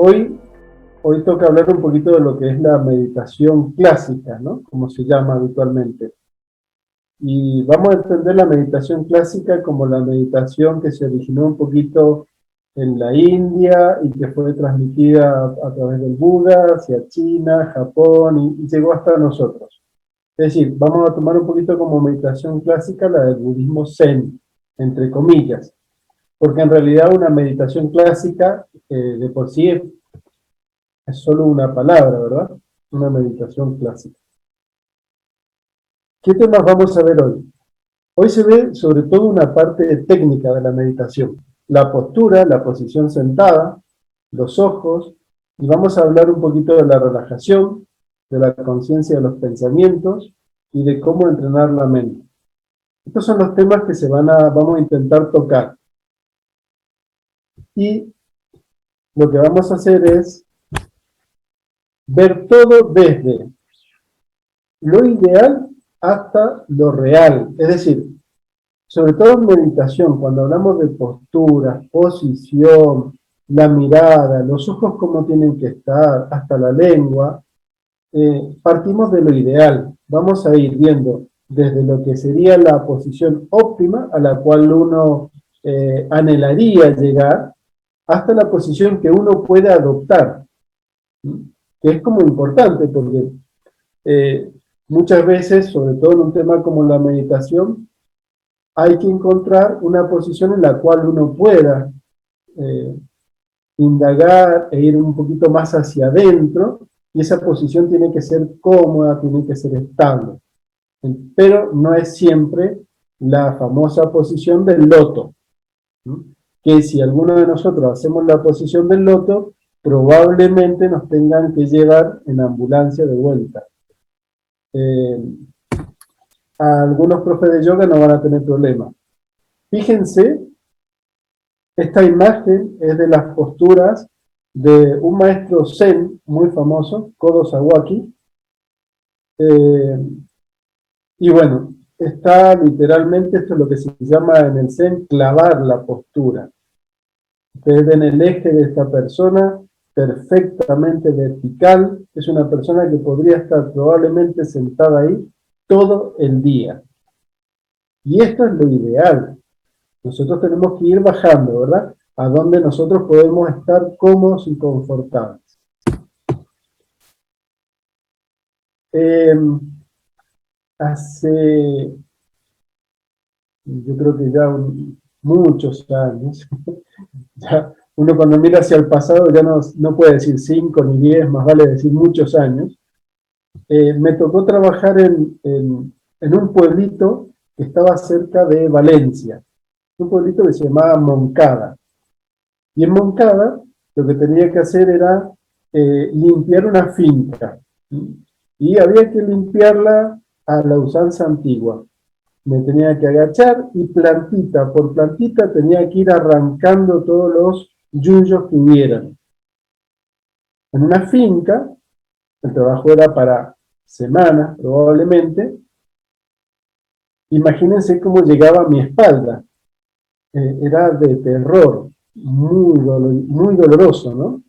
Hoy, hoy toca hablar un poquito de lo que es la meditación clásica, ¿no? Como se llama habitualmente. Y vamos a entender la meditación clásica como la meditación que se originó un poquito en la India y que fue transmitida a través del Buda hacia China, Japón y llegó hasta nosotros. Es decir, vamos a tomar un poquito como meditación clásica la del budismo Zen, entre comillas, porque en realidad una meditación clásica de por sí es solo una palabra, ¿verdad? Una meditación clásica. ¿Qué temas vamos a ver hoy? Hoy se ve sobre todo una parte técnica de la meditación, la postura, la posición sentada, los ojos, y vamos a hablar un poquito de la relajación, de la conciencia de los pensamientos y de cómo entrenar la mente. Estos son los temas que vamos a intentar tocar. Y lo que vamos a hacer es ver todo desde lo ideal hasta lo real. Es decir, sobre todo en meditación, cuando hablamos de postura, posición, la mirada, los ojos cómo tienen que estar, hasta la lengua, partimos de lo ideal. Vamos a ir viendo desde lo que sería la posición óptima a la cual uno anhelaría llegar, hasta la posición que uno puede adoptar, ¿sí? Que es como importante porque muchas veces, sobre todo en un tema como la meditación, hay que encontrar una posición en la cual uno pueda eh, indagar e ir un poquito más hacia adentro, y esa posición tiene que ser cómoda, tiene que ser estable. Pero no es siempre la famosa posición del loto, ¿no? Que si alguno de nosotros hacemos la posición del loto, probablemente nos tengan que llevar en ambulancia de vuelta. Algunos profes de yoga no van a tener problemas. Fíjense, esta imagen es de las posturas de un maestro Zen muy famoso, Kodo Sawaki. Y bueno, está literalmente, esto es lo que se llama en el Zen clavar la postura. Ustedes ven el eje de esta persona perfectamente vertical. Es una persona que podría estar probablemente sentada ahí todo el día. Y esto es lo ideal. Nosotros tenemos que ir bajando, ¿verdad? A donde nosotros podemos estar cómodos y confortables. Hace, yo creo que ya muchos años, ya uno cuando mira hacia el pasado ya no puede decir 5 ni 10, más vale decir muchos años. Me tocó trabajar en un pueblito que estaba cerca de Valencia, un pueblito que se llamaba Moncada. Y en Moncada lo que tenía que hacer era limpiar una finca, ¿sí? Y había que limpiarla a la usanza antigua. Me tenía que agachar y plantita por plantita tenía que ir arrancando todos los yuyos que hubieran. En una finca, el trabajo era para semanas probablemente. Imagínense cómo llegaba a mi espalda. Era de terror, muy doloroso, ¿no?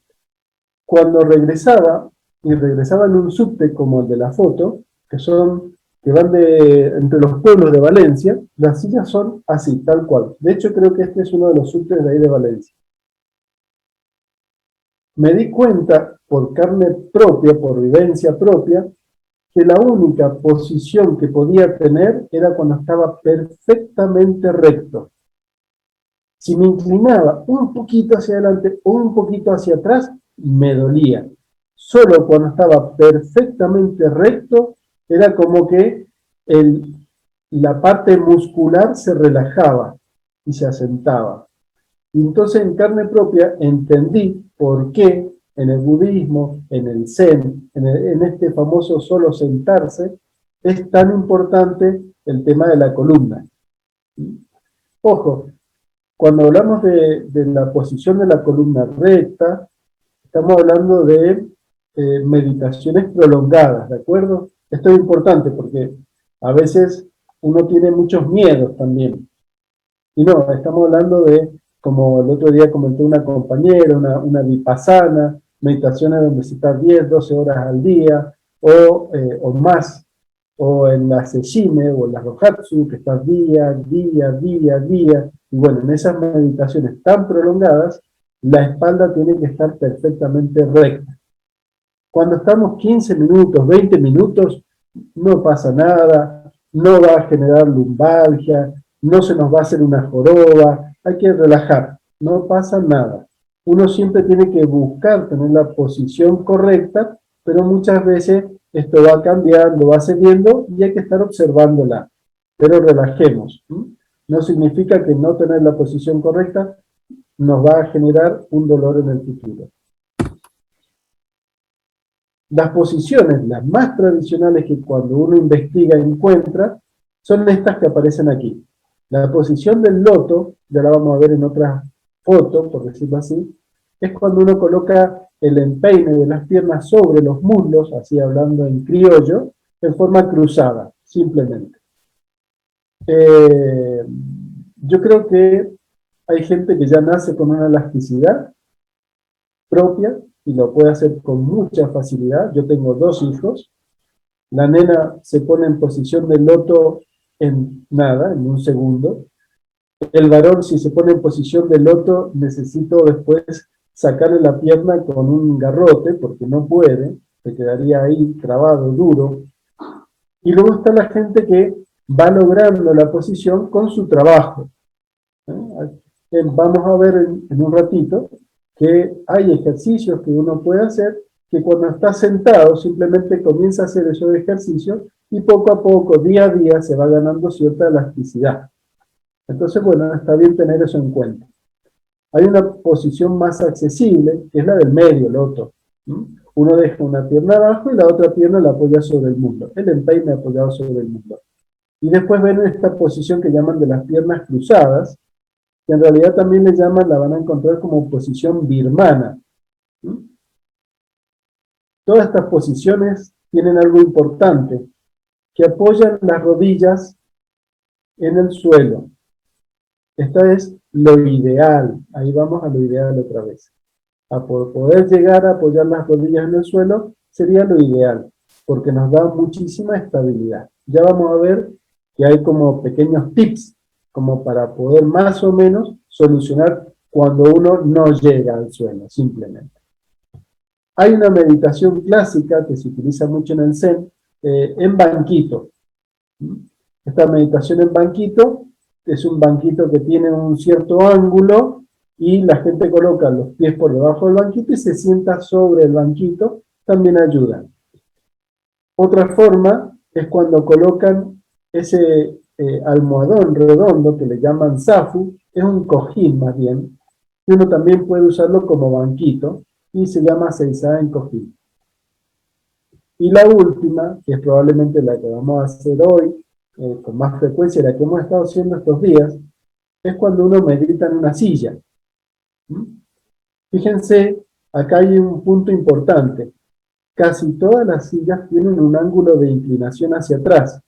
Cuando regresaba, y regresaba en un subte como el de la foto, que van entre los pueblos de Valencia, las sillas son así, tal cual. De hecho, creo que este es uno de los subtes de ahí de Valencia. Me di cuenta, por carne propia, por vivencia propia, que la única posición que podía tener era cuando estaba perfectamente recto. Si me inclinaba un poquito hacia adelante o un poquito hacia atrás, me dolía. Solo cuando estaba perfectamente recto, era como que la parte muscular se relajaba y se asentaba. Y entonces en carne propia entendí por qué en el budismo, en el zen, en este famoso solo sentarse, es tan importante el tema de la columna. Ojo, cuando hablamos de la posición de la columna recta, estamos hablando de meditaciones prolongadas, ¿de acuerdo? Esto es importante porque a veces uno tiene muchos miedos también. Y no, estamos hablando de, como el otro día comentó una compañera, una vipassana, meditaciones donde se está 10, 12 horas al día o más, o en la seshime o en la rohatsu, que estás día, y bueno, en esas meditaciones tan prolongadas, la espalda tiene que estar perfectamente recta. Cuando estamos 15 minutos, 20 minutos, no pasa nada, no va a generar lumbalgia, no se nos va a hacer una joroba, hay que relajar, no pasa nada. Uno siempre tiene que buscar tener la posición correcta, pero muchas veces esto va cambiando, va cediendo y hay que estar observándola. Pero relajemos. No significa que no tener la posición correcta nos va a generar un dolor en el futuro. Las posiciones, las más tradicionales que cuando uno investiga encuentra, son estas que aparecen aquí. La posición del loto, ya la vamos a ver en otra foto, por decirlo así, es cuando uno coloca el empeine de las piernas sobre los muslos, así hablando en criollo, en forma cruzada, simplemente. Yo creo que hay gente que ya nace con una elasticidad propia y lo puede hacer con mucha facilidad. Yo tengo 2 hijos. La nena se pone en posición de loto en nada, en un segundo. El varón, si se pone en posición de loto, necesito después sacarle la pierna con un garrote, porque no puede, se quedaría ahí trabado, duro. Y luego está la gente que va logrando la posición con su trabajo. Vamos a ver en un ratito que hay ejercicios que uno puede hacer que cuando está sentado simplemente comienza a hacer esos ejercicios y poco a poco, día a día, se va ganando cierta elasticidad. Entonces, bueno, está bien tener eso en cuenta. Hay una posición más accesible, que es la del medio loto. Uno deja una pierna abajo y la otra pierna la apoya sobre el muslo. El empeine apoyado sobre el muslo. Y después ven esta posición que llaman de las piernas cruzadas, que en realidad también le llaman, la van a encontrar como posición birmana. Todas estas posiciones tienen algo importante, que apoyan las rodillas en el suelo. Esta es lo ideal. Ahí vamos a lo ideal otra vez. A poder llegar a apoyar las rodillas en el suelo sería lo ideal, porque nos da muchísima estabilidad. Ya vamos a ver que hay como pequeños tips, como para poder más o menos solucionar cuando uno no llega al suelo, simplemente. Hay una meditación clásica que se utiliza mucho en el Zen, en banquito. Esta meditación en banquito es un banquito que tiene un cierto ángulo y la gente coloca los pies por debajo del banquito y se sienta sobre el banquito, también ayuda. Otra forma es cuando colocan ese almohadón redondo que le llaman zafu, es un cojín más bien, y uno también puede usarlo como banquito y se llama seisá en cojín. Y la última, que es probablemente la que vamos a hacer hoy, con más frecuencia, la que hemos estado haciendo estos días, es cuando uno medita en una silla. Fíjense, acá hay un punto importante. Casi todas las sillas tienen un ángulo de inclinación hacia atrás.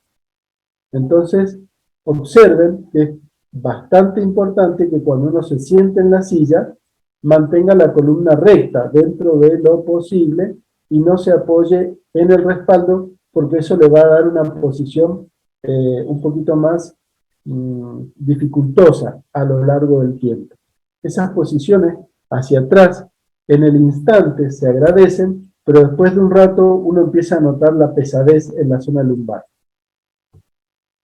Entonces, observen que es bastante importante que cuando uno se siente en la silla, mantenga la columna recta dentro de lo posible y no se apoye en el respaldo, porque eso le va a dar una posición un poquito más dificultosa a lo largo del tiempo. Esas posiciones hacia atrás en el instante se agradecen, pero después de un rato uno empieza a notar la pesadez en la zona lumbar.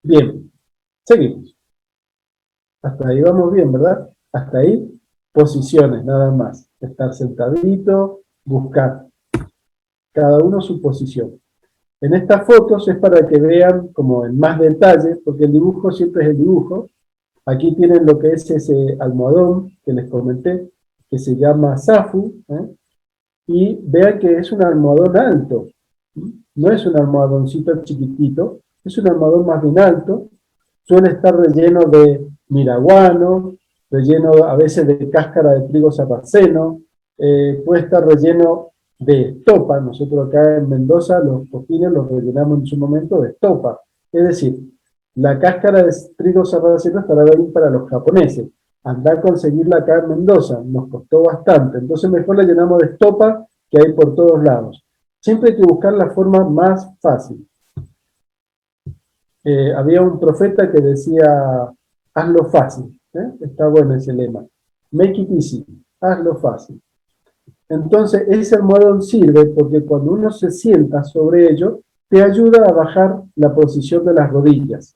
Bien, seguimos. Hasta ahí vamos bien, ¿verdad? Hasta ahí, posiciones, nada más. Estar sentadito, buscar. Cada uno su posición. En estas fotos es para que vean como en más detalle, porque el dibujo siempre es el dibujo. Aquí tienen lo que es ese almohadón que les comenté, que se llama Zafu, ¿eh? Y vean que es un almohadón alto. No es un almohadoncito chiquitito, es un almohadón más bien alto. Suele estar relleno de miraguano, relleno a veces de cáscara de trigo sarraceno, puede estar relleno de estopa. Nosotros acá en Mendoza los cojines los rellenamos en su momento de estopa. Es decir, la cáscara de trigo sarraceno estará ahí para los japoneses. Andar a conseguirla acá en Mendoza nos costó bastante. Entonces mejor la llenamos de estopa que hay por todos lados. Siempre hay que buscar la forma más fácil. Había un profeta que decía, hazlo fácil. Está bueno ese lema. Make it easy, hazlo fácil. Entonces, ese almohadón sirve porque cuando uno se sienta sobre ello, te ayuda a bajar la posición de las rodillas.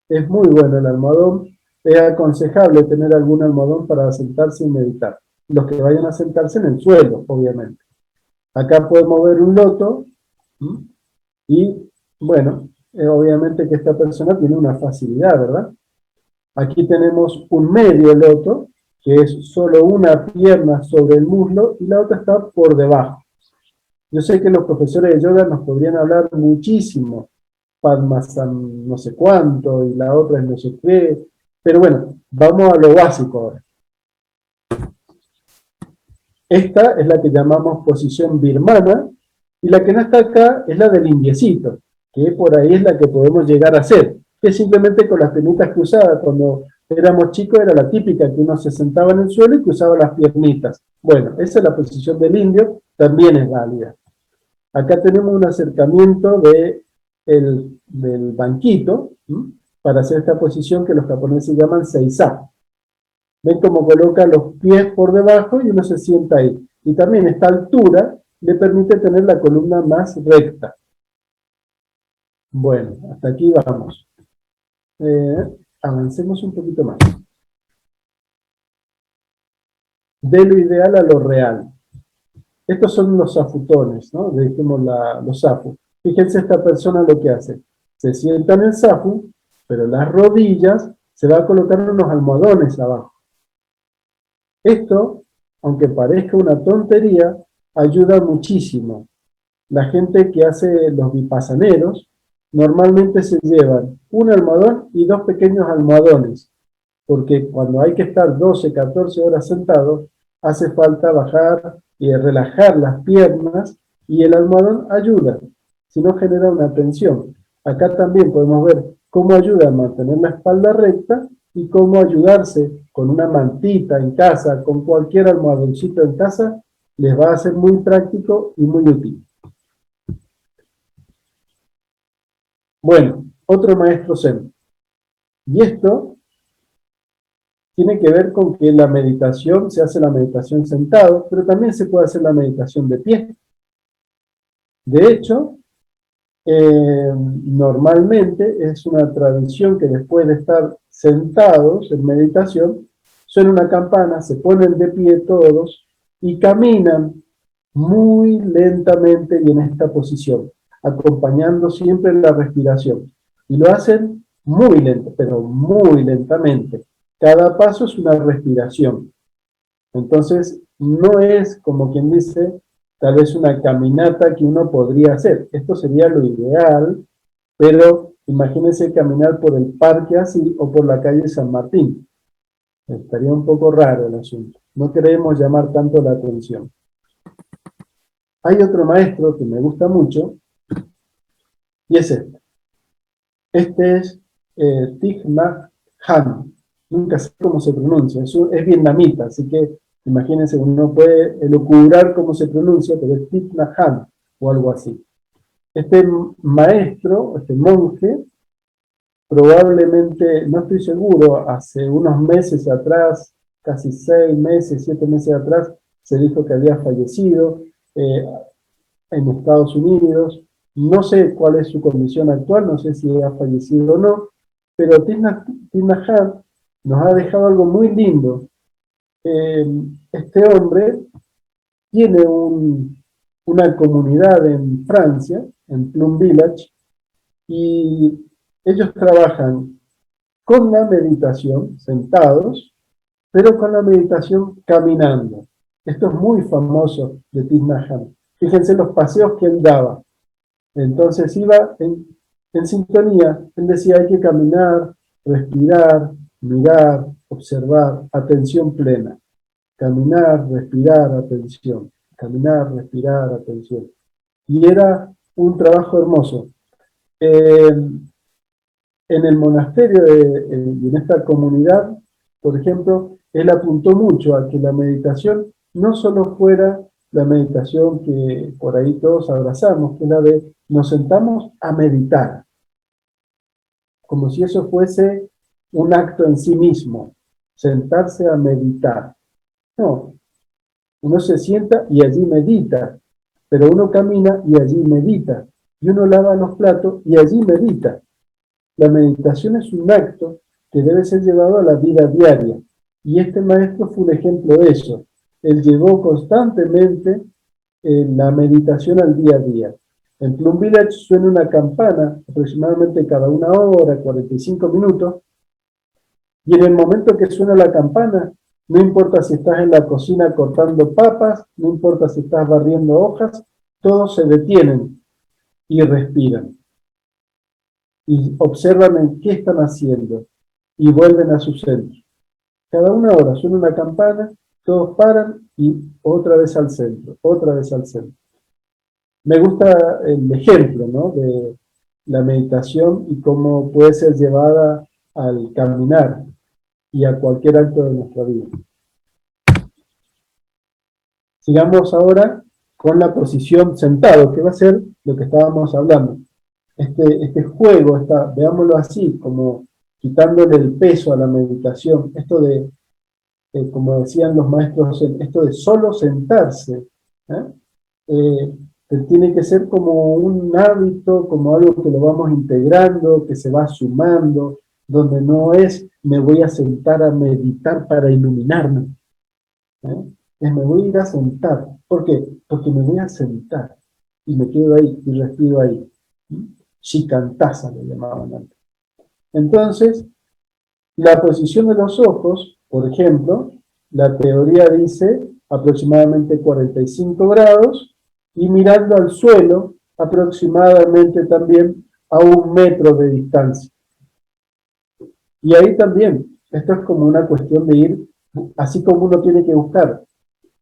Es muy bueno el almohadón. Es aconsejable tener algún almohadón para sentarse y meditar. Los que vayan a sentarse en el suelo, obviamente. Acá podemos ver un loto. Y, bueno, obviamente que esta persona tiene una facilidad, ¿verdad? Aquí tenemos un medio loto, que es solo una pierna sobre el muslo y la otra está por debajo. Yo sé que los profesores de yoga nos podrían hablar muchísimo, Padmasana no sé cuánto y la otra es no sé qué, pero bueno, vamos a lo básico ahora. Esta es la que llamamos posición birmana y la que no está acá es la del indiecito, que por ahí es la que podemos llegar a hacer, que simplemente con las piernitas cruzadas. Cuando éramos chicos era la típica que uno se sentaba en el suelo y cruzaba las piernitas. Bueno, esa es la posición del indio, también es válida. Acá tenemos un acercamiento del banquito, para hacer esta posición que los japoneses llaman seisá. Ven cómo coloca los pies por debajo y uno se sienta ahí. Y también esta altura le permite tener la columna más recta. Bueno, hasta aquí vamos. Avancemos un poquito más. De lo ideal a lo real. Estos son los zafutones, ¿no? Le dijimos los zafus. Fíjense esta persona lo que hace. Se sienta en el zafu, pero las rodillas se va a colocar unos almohadones abajo. Esto, aunque parezca una tontería, ayuda muchísimo. La gente que hace los vipassaneros normalmente se llevan un almohadón y dos pequeños almohadones, porque cuando hay que estar 12, 14 horas sentados, hace falta bajar y relajar las piernas y el almohadón ayuda, si no genera una tensión. Acá también podemos ver cómo ayuda a mantener la espalda recta y cómo ayudarse con una mantita en casa, con cualquier almohadoncito en casa, les va a ser muy práctico y muy útil. Bueno, otro maestro zen. Y esto tiene que ver con que la meditación, se hace la meditación sentado, pero también se puede hacer la meditación de pie. De hecho, normalmente es una tradición que después de estar sentados en meditación, suena una campana, se ponen de pie todos y caminan muy lentamente y en esta posición, acompañando siempre la respiración. Y lo hacen muy lento, pero muy lentamente. Cada paso es una respiración. Entonces, no es como quien dice, tal vez una caminata que uno podría hacer. Esto sería lo ideal, pero imagínense caminar por el parque así o por la calle San Martín. Estaría un poco raro el asunto. No queremos llamar tanto la atención. Hay otro maestro que me gusta mucho y es este. Este es Thich Nhat Hanh. Nunca sé cómo se pronuncia. Es vietnamita, así que imagínense, uno puede elucubrar cómo se pronuncia, pero es Thich Nhat Hanh o algo así. Este maestro, este monje, probablemente, no estoy seguro, hace unos meses atrás, casi 6 meses, 7 meses atrás, se dijo que había fallecido en Estados Unidos. No sé cuál es su condición actual, no sé si ha fallecido o no, pero Thich Nhat Hanh nos ha dejado algo muy lindo. Este hombre tiene una comunidad en Francia, en Plum Village, y ellos trabajan con la meditación, sentados, pero con la meditación caminando. Esto es muy famoso de Thich Nhat Hanh. Fíjense los paseos que él daba. Entonces iba en sintonía. Él decía, hay que caminar, respirar, mirar, observar, atención plena. Caminar, respirar, atención. Caminar, respirar, atención. Y era un trabajo hermoso. En el monasterio y en esta comunidad, por ejemplo, él apuntó mucho a que la meditación no solo fuera la meditación que por ahí todos abrazamos, que es la de nos sentamos a meditar, como si eso fuese un acto en sí mismo, sentarse a meditar. No, uno se sienta y allí medita, pero uno camina y allí medita, y uno lava los platos y allí medita. La meditación es un acto que debe ser llevado a la vida diaria. Y este maestro fue un ejemplo de eso. Él llevó constantemente la meditación al día a día. En Plum Village suena una campana aproximadamente cada 1 hora, 45 minutos, y en el momento que suena la campana, no importa si estás en la cocina cortando papas, no importa si estás barriendo hojas, todos se detienen y respiran. Y observan en qué están haciendo y vuelven a su centro. Cada 1 hora suena una campana, todos paran y otra vez al centro, otra vez al centro. Me gusta el ejemplo, ¿no?, de la meditación y cómo puede ser llevada al caminar y a cualquier acto de nuestra vida. Sigamos ahora con la posición sentado, que va a ser lo que estábamos hablando. Este juego, veámoslo así, como quitándole el peso a la meditación, esto de, como decían los maestros, esto de solo sentarse, tiene que ser como un hábito, como algo que lo vamos integrando, que se va sumando, donde no es me voy a sentar a meditar para iluminarme, es me voy a ir a sentar. ¿Por qué? Porque me voy a sentar y me quedo ahí y respiro ahí. Shikantaza le llamaban antes. Entonces, la posición de los ojos, por ejemplo, la teoría dice aproximadamente 45 grados y mirando al suelo aproximadamente también a 1 metro de distancia. Y ahí también, esto es como una cuestión de ir, así como uno tiene que buscar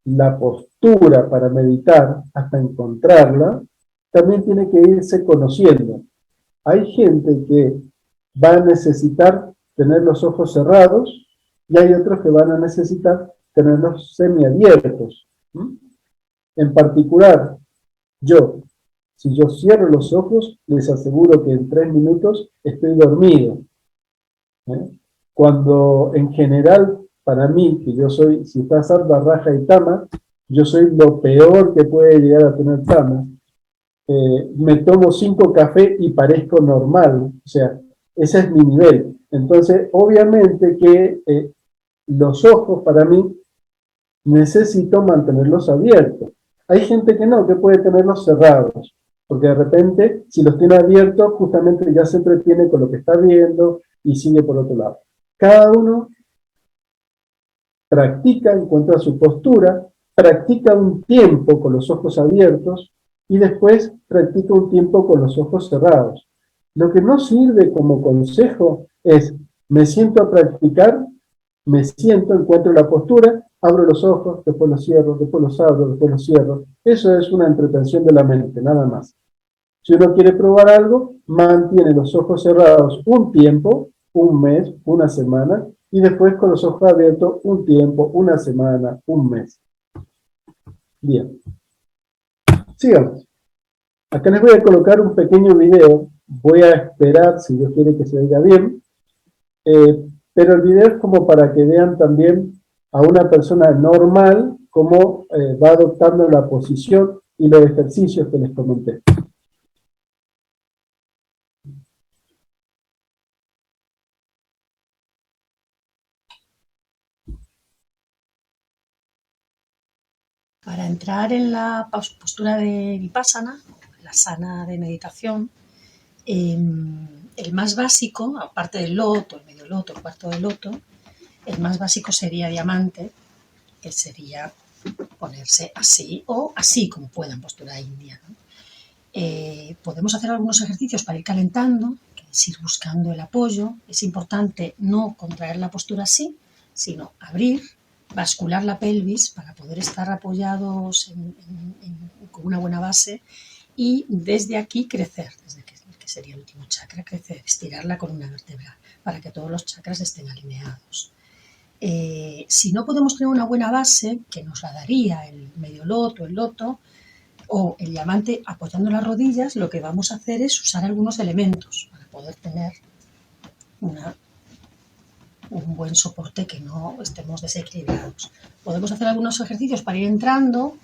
la postura para meditar hasta encontrarla, también tiene que irse conociendo. Hay gente que va a necesitar tener los ojos cerrados y hay otros que van a necesitar tenerlos semiabiertos. En particular, si yo cierro los ojos, les aseguro que en 3 minutos estoy dormido. Cuando en general, para mí, que yo soy, si está Sarva, Raja y Tama, yo soy lo peor que puede llegar a tener Tama. Me tomo 5 cafés y parezco normal, o sea, ese es mi nivel. Entonces, obviamente que los ojos para mí necesito mantenerlos abiertos. Hay gente que no, que puede tenerlos cerrados, porque de repente, si los tiene abiertos, justamente ya se entretiene con lo que está viendo y sigue por otro lado. Cada uno practica, encuentra su postura, practica un tiempo con los ojos abiertos y después practica un tiempo con los ojos cerrados. Lo que no sirve como consejo es, me siento a practicar, me siento, encuentro la postura, abro los ojos, después los cierro, después los abro, después los cierro. Eso es una entretención de la mente, nada más. Si uno quiere probar algo, mantiene los ojos cerrados un tiempo, 1 mes, 1 semana, y después con los ojos abiertos un tiempo, 1 semana, 1 mes. Bien. Sigamos. Acá les voy a colocar un pequeño video. Voy a esperar, si Dios quiere, que se oiga bien. Pero el video es como para que vean también a una persona normal cómo va adoptando la posición y los ejercicios que les comenté. Para entrar en la postura de Vipassana, la sana de meditación, el más básico, aparte del loto, el medio loto, el cuarto de loto, el más básico sería diamante, que sería ponerse así o así, como pueda, en postura india, ¿no? Podemos hacer algunos ejercicios para ir calentando, que es ir buscando el apoyo. Es importante no contraer la postura así, sino abrir, bascular la pelvis para poder estar apoyados con una buena base y desde aquí crecer, desde que sería el último chakra, crecer, estirar la columna vertebral para que todos los chakras estén alineados. Si no podemos tener una buena base, que nos la daría el medio loto, el loto, o el diamante apoyando las rodillas, lo que vamos a hacer es usar algunos elementos para poder tener un buen soporte, que no estemos desequilibrados. Podemos hacer algunos ejercicios para ir entrando.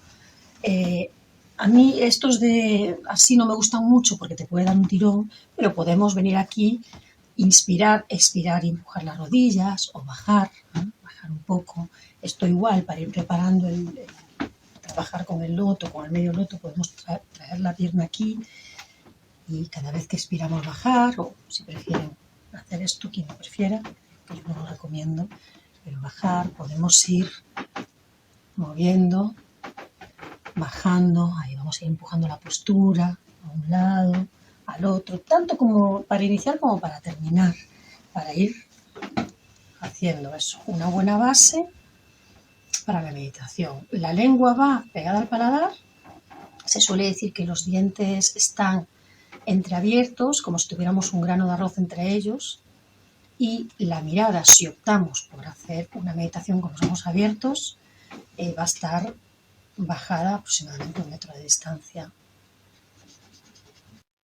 A mí estos de así no me gustan mucho porque te puede dar un tirón, pero podemos venir aquí, inspirar, expirar y empujar las rodillas o bajar, ¿no? Bajar un poco. Esto igual para ir preparando trabajar con el loto, con el medio loto, podemos traer la pierna aquí y cada vez que expiramos bajar, o si prefieren hacer esto, quien lo prefiera, que yo no lo recomiendo, pero bajar, podemos ir moviendo, bajando, ahí vamos a ir empujando la postura a un lado, al otro, tanto como para iniciar como para terminar, para ir haciendo eso, una buena base para la meditación. La lengua va pegada al paladar. Se suele decir que los dientes están entreabiertos, como si tuviéramos un grano de arroz entre ellos, y la mirada, si optamos por hacer una meditación con los ojos abiertos, va a estar bajada aproximadamente 1 metro de distancia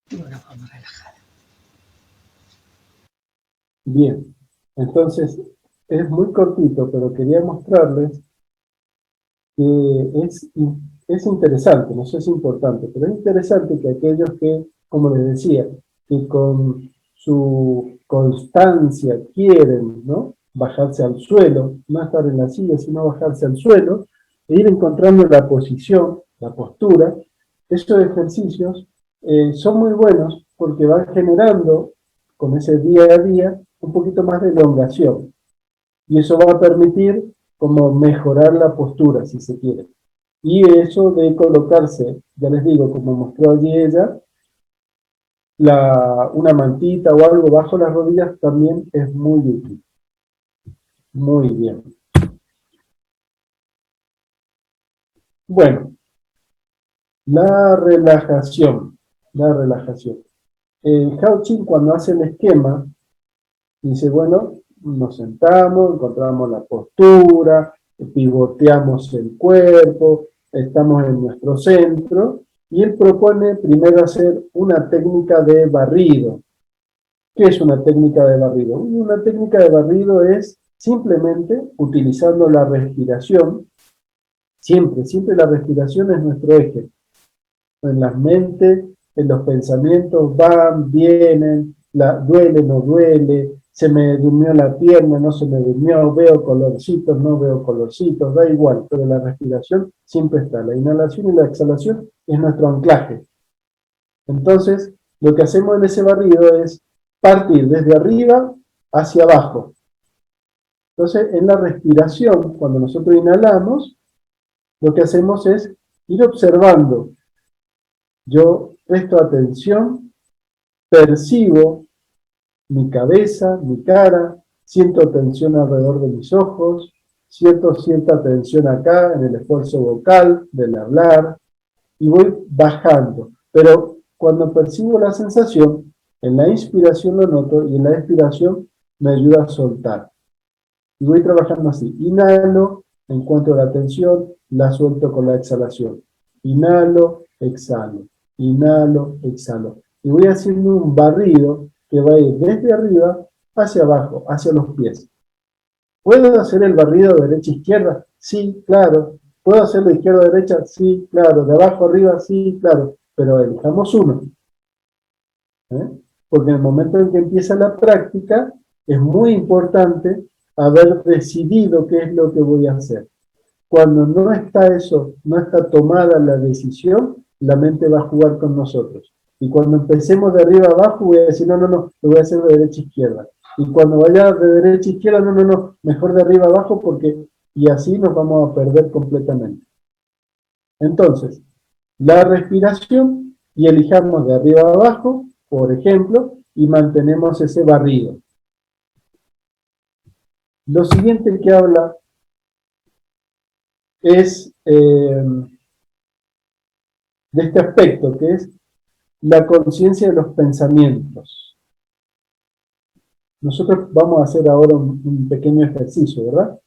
de una forma relajada. Bien, entonces es muy cortito, pero quería mostrarles que es interesante, no sé si es importante, pero es interesante que aquellos que, como les decía, que con su constancia quieren, ¿no?, bajarse al suelo, no estar en la silla, sino bajarse al suelo, e ir encontrando la posición, la postura. Estos ejercicios son muy buenos porque van generando, con ese día a día, un poquito más de elongación. Y eso va a permitir como mejorar la postura, si se quiere. Y eso de colocarse, ya les digo, como mostró allí ella, una mantita o algo bajo las rodillas también es muy útil. Muy bien. Bueno, la relajación. La relajación. Hao-Ching, cuando hace el esquema, dice, bueno, nos sentamos, encontramos la postura, pivoteamos el cuerpo, estamos en nuestro centro, y él propone primero hacer una técnica de barrido. ¿Qué es una técnica de barrido? Una técnica de barrido es simplemente utilizando la respiración. Siempre la respiración es nuestro eje. En la mente, en los pensamientos van, vienen, duele, no duele, se me durmió la pierna, no se me durmió, veo colorcitos, no veo colorcitos, da igual, pero la respiración siempre está. La inhalación y la exhalación es nuestro anclaje. Entonces, lo que hacemos en ese barrido es partir desde arriba hacia abajo. Entonces, en la respiración, cuando nosotros inhalamos, lo que hacemos es ir observando. Yo presto atención, percibo mi cabeza, mi cara, siento tensión alrededor de mis ojos, siento cierta tensión acá en el esfuerzo vocal del hablar, y voy bajando. Pero cuando percibo la sensación, en la inspiración lo noto y en la expiración me ayuda a soltar. Y voy trabajando así. Inhalo, encuentro la tensión, la suelto con la exhalación. Inhalo, exhalo. Inhalo, exhalo. Y voy haciendo un barrido que va a ir desde arriba hacia abajo, hacia los pies. ¿Puedo hacer el barrido de derecha-izquierda? Sí, claro. ¿Puedo hacer de izquierda-derecha? Sí, claro. ¿De abajo arriba? Sí, claro. Pero elijamos uno. Porque en el momento en que empieza la práctica, es muy importante haber decidido qué es lo que voy a hacer. Cuando no está eso, no está tomada la decisión, la mente va a jugar con nosotros. Y cuando empecemos de arriba a abajo, voy a decir, no, no, no, lo voy a hacer de derecha a izquierda. Y cuando vaya de derecha a izquierda, no, no, no, mejor de arriba a abajo porque, y así nos vamos a perder completamente. Entonces, la respiración y elijamos de arriba a abajo, por ejemplo, y mantenemos ese barrido. Lo siguiente que habla es de este aspecto, que es la conciencia de los pensamientos. Nosotros vamos a hacer ahora un pequeño ejercicio, ¿verdad?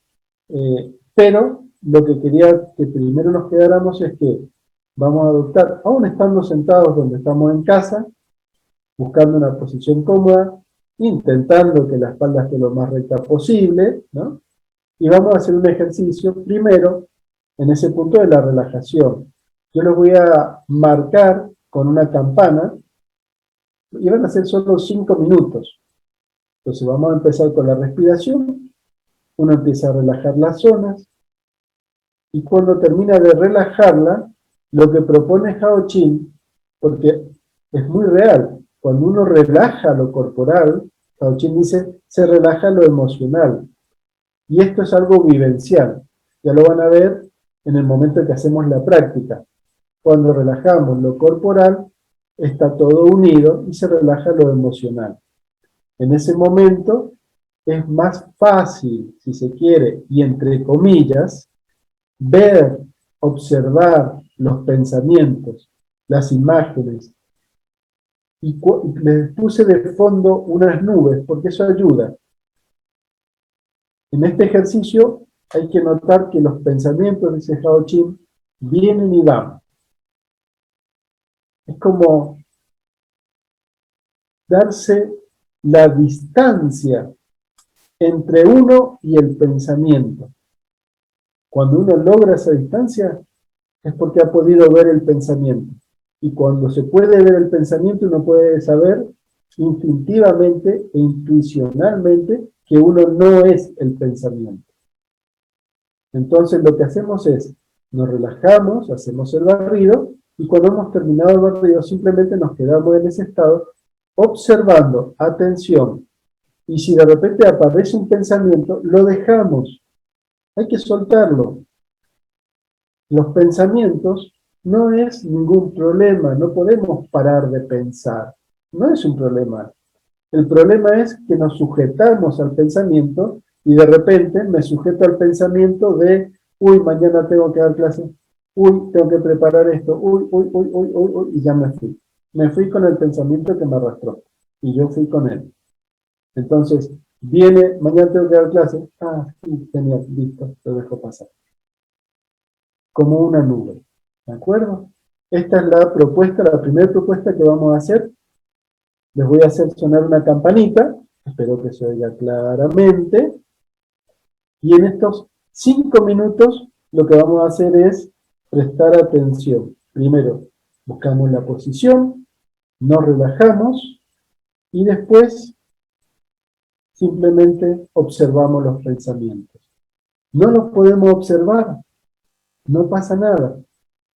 Pero lo que quería que primero nos quedáramos es que vamos a adoptar, aún estando sentados donde estamos en casa, buscando una posición cómoda, intentando que la espalda esté lo más recta posible, ¿no? Y vamos a hacer un ejercicio primero en ese punto de la relajación. Yo los voy a marcar con una campana y van a ser solo 5 minutos. Entonces vamos a empezar con la respiración, uno empieza a relajar las zonas y cuando termina de relajarla, lo que propone Hao Chin, porque es muy real, cuando uno relaja lo corporal, Hao Chin dice, se relaja lo emocional. Y esto es algo vivencial. Ya lo van a ver en el momento en que hacemos la práctica. Cuando relajamos lo corporal, está todo unido y se relaja lo emocional. En ese momento es más fácil, si se quiere, y entre comillas, ver, observar los pensamientos, las imágenes. Y les puse de fondo unas nubes, porque eso ayuda. En este ejercicio hay que notar que los pensamientos, dice Hao Chin, vienen y van. Es como darse la distancia entre uno y el pensamiento. Cuando uno logra esa distancia es porque ha podido ver el pensamiento. Y cuando se puede ver el pensamiento, uno puede saber instintivamente e intuicionalmente que uno no es el pensamiento. Entonces lo que hacemos es, nos relajamos, hacemos el barrido, y cuando hemos terminado el barrido simplemente nos quedamos en ese estado observando, atención, y si de repente aparece un pensamiento, lo dejamos, hay que soltarlo. Los pensamientos no es ningún problema, no podemos parar de pensar, no es un problema. El problema es que nos sujetamos al pensamiento y de repente me sujeto al pensamiento de, uy, mañana tengo que dar clase, uy, tengo que preparar esto, uy, uy, uy, uy, uy, uy, y ya me fui. Me fui con el pensamiento que me arrastró y yo fui con él. Entonces, viene, mañana tengo que dar clase, sí, genial, listo, lo dejo pasar. Como una nube, ¿de acuerdo? Esta es la propuesta, la primera propuesta que vamos a hacer. Les voy a hacer sonar una campanita, espero que se oiga claramente. Y en estos 5 minutos lo que vamos a hacer es prestar atención. Primero, buscamos la posición, nos relajamos y después simplemente observamos los pensamientos. No los podemos observar, no pasa nada.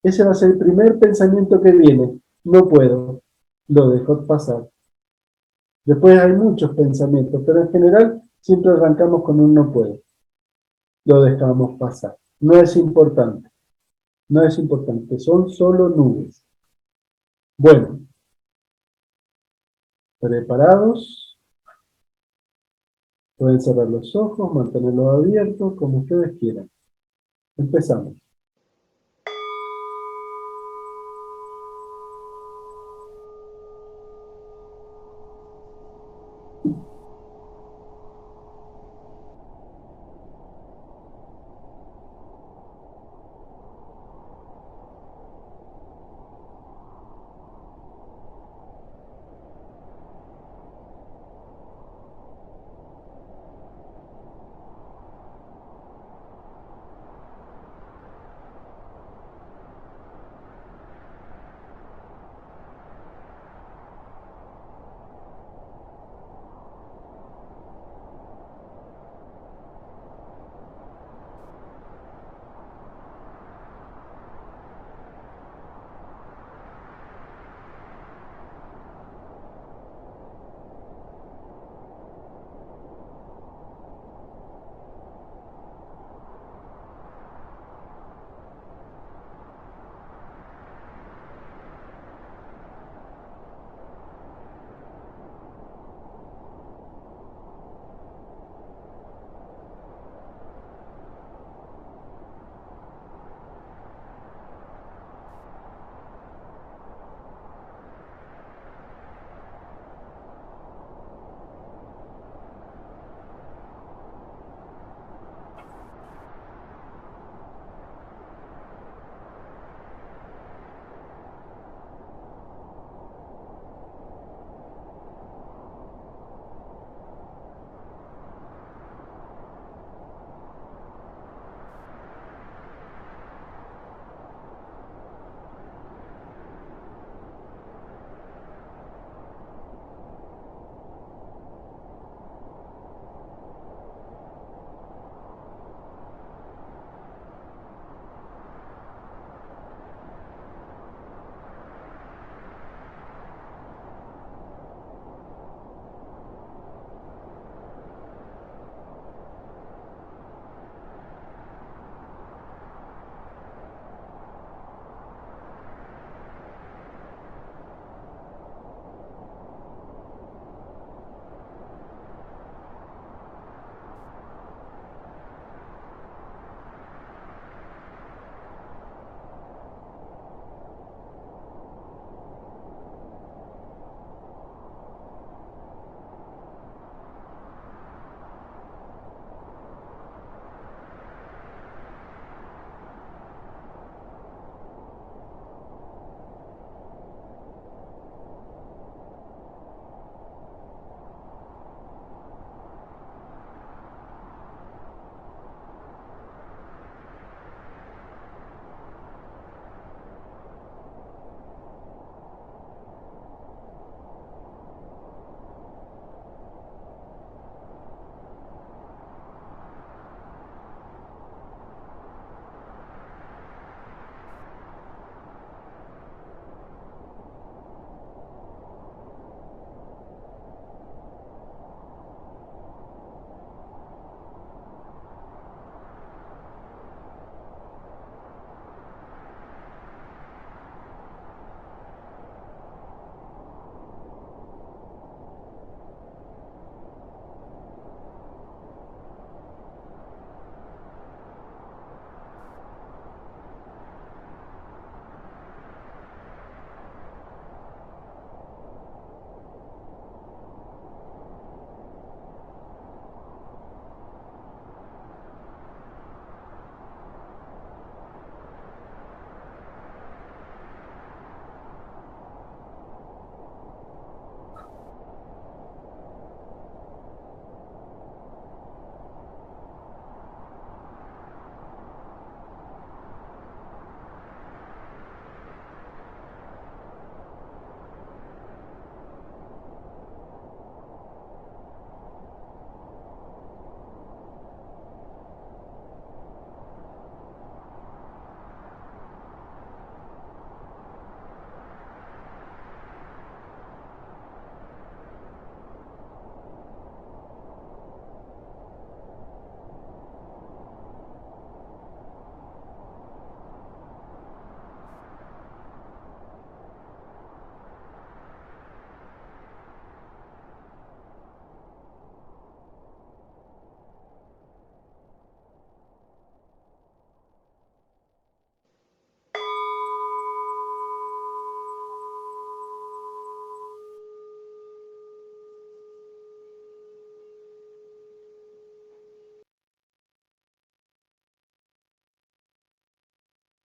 Ese va a ser el primer pensamiento que viene. No puedo, lo dejo pasar. Después hay muchos pensamientos, pero en general siempre arrancamos con un no puedo. Lo dejamos pasar. No es importante. No es importante. Son solo nubes. Bueno, preparados. Pueden cerrar los ojos, mantenerlos abiertos, como ustedes quieran. Empezamos.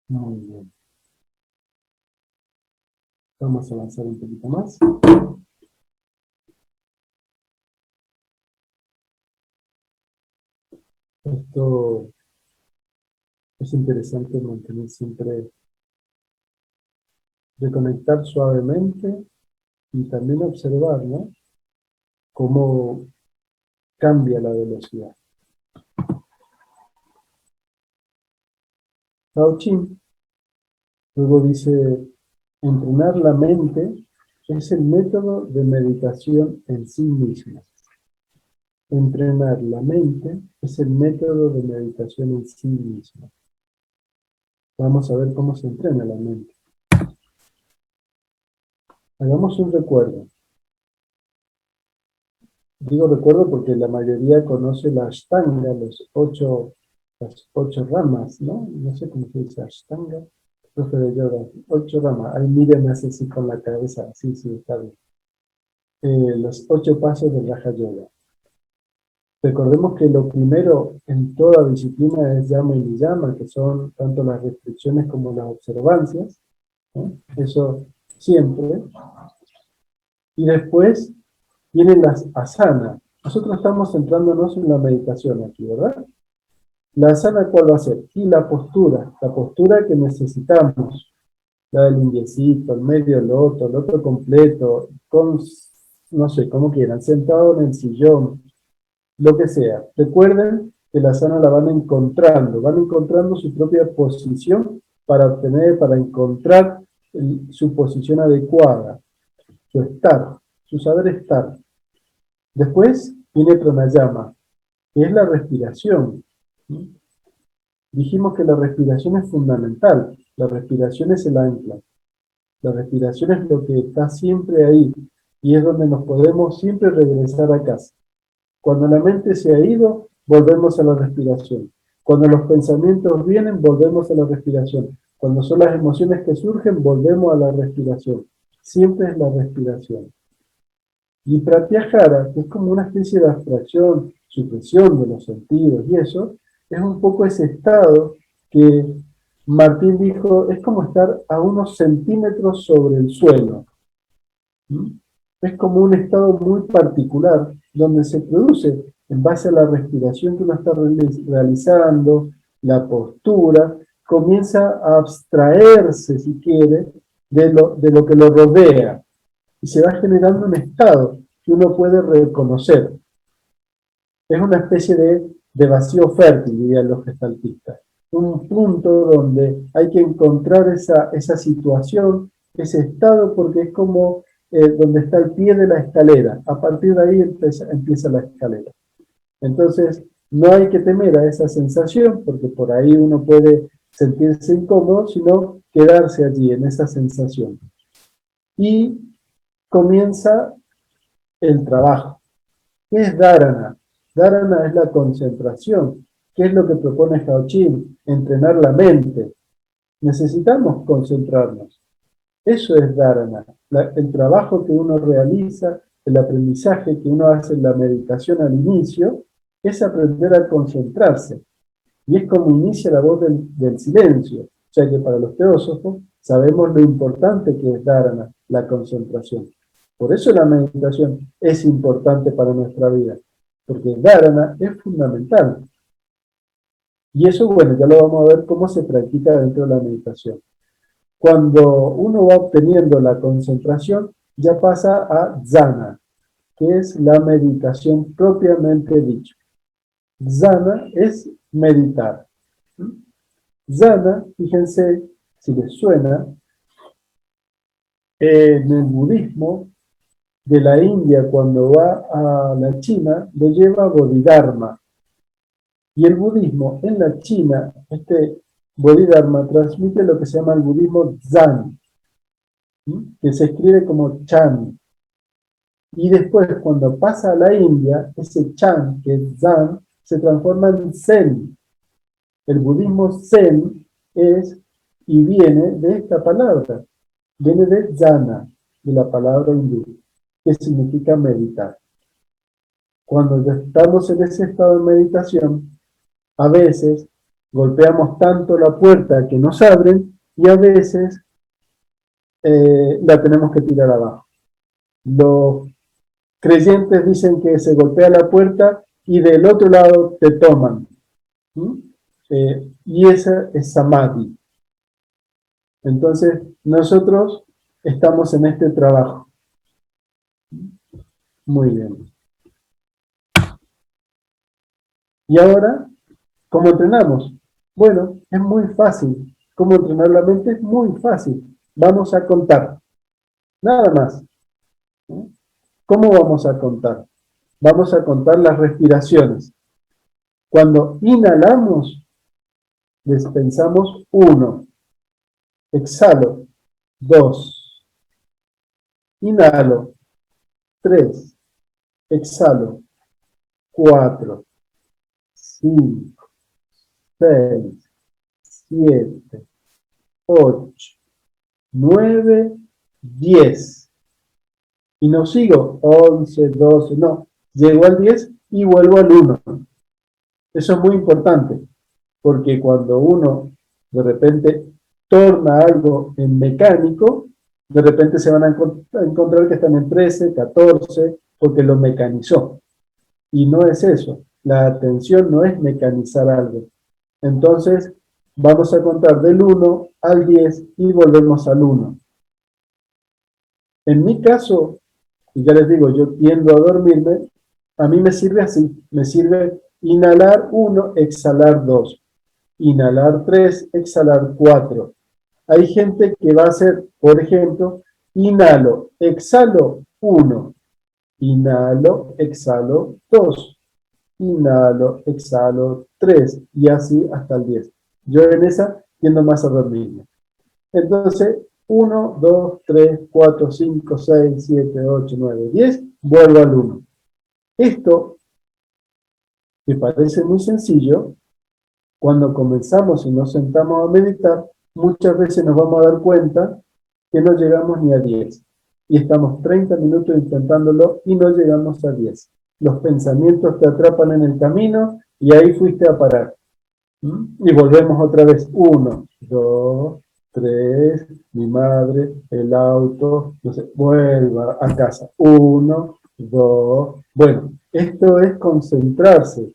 Muy bien. Vamos a avanzar un poquito más. Esto es interesante mantener siempre, reconectar suavemente y también observar, ¿no? Cómo cambia la velocidad. Tao Chin luego dice, entrenar la mente es el método de meditación en sí mismo. Entrenar la mente es el método de meditación en sí mismo. Vamos a ver cómo se entrena la mente. Hagamos un recuerdo. Digo recuerdo porque la mayoría conoce la Ashtanga, las ocho ramas, ¿no? No sé cómo se dice Ashtanga. Profe de yoga, 8 ramas. Ahí miren, hace así con la cabeza. Sí, sí, está bien. Los 8 pasos del Raja Yoga. Recordemos que lo primero en toda disciplina es llama y niyama, que son tanto las restricciones como las observancias, ¿no? Eso siempre. Y después vienen las asanas. Nosotros estamos centrándonos en la meditación aquí, ¿verdad? La asana, ¿cuál va a ser? Y la postura que necesitamos. La del indiecito, el medio loto, el otro completo, con, no sé, como quieran, sentado en el sillón, lo que sea. Recuerden que la asana la van encontrando su propia posición para obtener, para encontrar su posición adecuada, su estar, su saber estar. Después viene pranayama, que es la respiración. Dijimos que la respiración es fundamental, la respiración es el ancla, la respiración es lo que está siempre ahí y es donde nos podemos siempre regresar a casa. Cuando la mente se ha ido, volvemos a la respiración. Cuando los pensamientos vienen, volvemos a la respiración. Cuando son las emociones que surgen, volvemos a la respiración. Siempre es la respiración. Y pratyahara, que es como una especie de abstracción, supresión de los sentidos y eso, es un poco ese estado que Martín dijo, es como estar a unos centímetros sobre el suelo. ¿Mm? Es como un estado muy particular donde se produce en base a la respiración que uno está realizando, la postura, comienza a abstraerse, si quiere, de lo que lo rodea y se va generando un estado que uno puede reconocer. Es una especie de vacío fértil, dirían los gestaltistas. Un punto donde hay que encontrar esa situación, ese estado, porque es como donde está el pie de la escalera. A partir de ahí empieza la escalera. Entonces, no hay que temer a esa sensación, porque por ahí uno puede sentirse incómodo, sino quedarse allí en esa sensación. Y comienza el trabajo. ¿Qué es dharana? Dharana es la concentración. ¿Qué es lo que propone Shaoqin? Entrenar la mente. Necesitamos concentrarnos. Eso es dharana. El trabajo que uno realiza, el aprendizaje que uno hace en la meditación al inicio, es aprender a concentrarse. Y es como inicia la voz del silencio. O sea que para los teósofos sabemos lo importante que es dharana, la concentración. Por eso la meditación es importante para nuestra vida, porque dharana es fundamental. Y eso, bueno, ya lo vamos a ver cómo se practica dentro de la meditación. Cuando uno va obteniendo la concentración, ya pasa a dhyana, que es la meditación propiamente dicha. Dhyana es meditar. Dhyana, fíjense si les suena, en el budismo de la India, cuando va a la China, lo lleva Bodhidharma. Y el budismo en la China, este Bodhidharma transmite lo que se llama el budismo Zan, que se escribe como Chan. Y después, cuando pasa a la India, ese Chan, que es Zan, se transforma en Zen. El budismo Zen es y viene de esta palabra, viene de jhana, de la palabra hindú, que significa meditar. Cuando estamos en ese estado de meditación, a veces golpeamos tanto la puerta que nos abren y a veces la tenemos que tirar abajo. Los creyentes dicen que se golpea la puerta y del otro lado te toman. Y esa es samadhi. Entonces, nosotros estamos en este trabajo. Muy bien. Y ahora, ¿cómo entrenamos? Bueno, es muy fácil. ¿Cómo entrenar la mente? Es muy fácil. Vamos a contar. Nada más. ¿Cómo vamos a contar? Vamos a contar las respiraciones. Cuando inhalamos, pensamos 1. Exhalo, 2. Inhalo, 3. Exhalo, 4, 5, 6, 7, 8, 9, 10. Y no sigo 11, 12, no. Llego al 10 y vuelvo al 1. Eso es muy importante, porque cuando uno de repente torna algo en mecánico, de repente se van a encontrar que están en 13, 14, porque lo mecanizó. Y no es eso. La atención no es mecanizar algo. Entonces, vamos a contar del 1 al 10 y volvemos al 1. En mi caso, y ya les digo, yo tiendo a dormirme, a mí me sirve así. Me sirve inhalar 1, exhalar 2. Inhalar 3, exhalar 4. Hay gente que va a hacer, por ejemplo, inhalo, exhalo 1. Inhalo, exhalo 2. Inhalo, exhalo 3 y así hasta el 10. Yo en esa tiendo más a dormirme. Entonces, 1, 2, 3, 4, 5, 6, 7, 8, 9, 10, vuelvo al 1. Esto, que parece muy sencillo, cuando comenzamos y nos sentamos a meditar, muchas veces nos vamos a dar cuenta que no llegamos ni a 10. Y estamos 30 minutos intentándolo y no llegamos a 10. Los pensamientos te atrapan en el camino y ahí fuiste a parar. Y volvemos otra vez. 1, 2, 3, mi madre, el auto, no sé, vuelva a casa. 1, 2. Bueno, esto es concentrarse.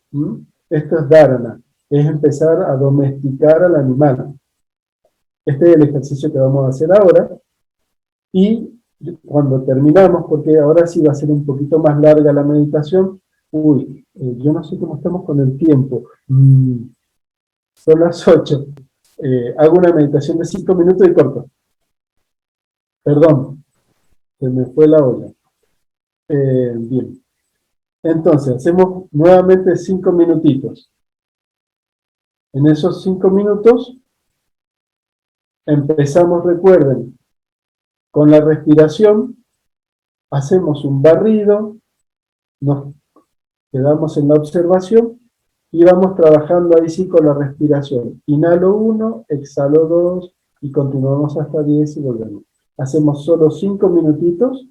Esto es dharana. Es empezar a domesticar al animal. Este es el ejercicio que vamos a hacer ahora. Y cuando terminamos, porque ahora sí va a ser un poquito más larga la meditación, yo no sé cómo estamos con el tiempo. Son las 8. Hago una meditación de 5 minutos y corto. Perdón, se me fue la olla. Bien. Entonces, hacemos nuevamente 5 minutitos. En esos 5 minutos empezamos, recuerden, con la respiración, hacemos un barrido, nos quedamos en la observación y vamos trabajando ahí sí con la respiración. Inhalo 1, exhalo 2 y continuamos hasta 10 y volvemos. Hacemos solo 5 minutitos.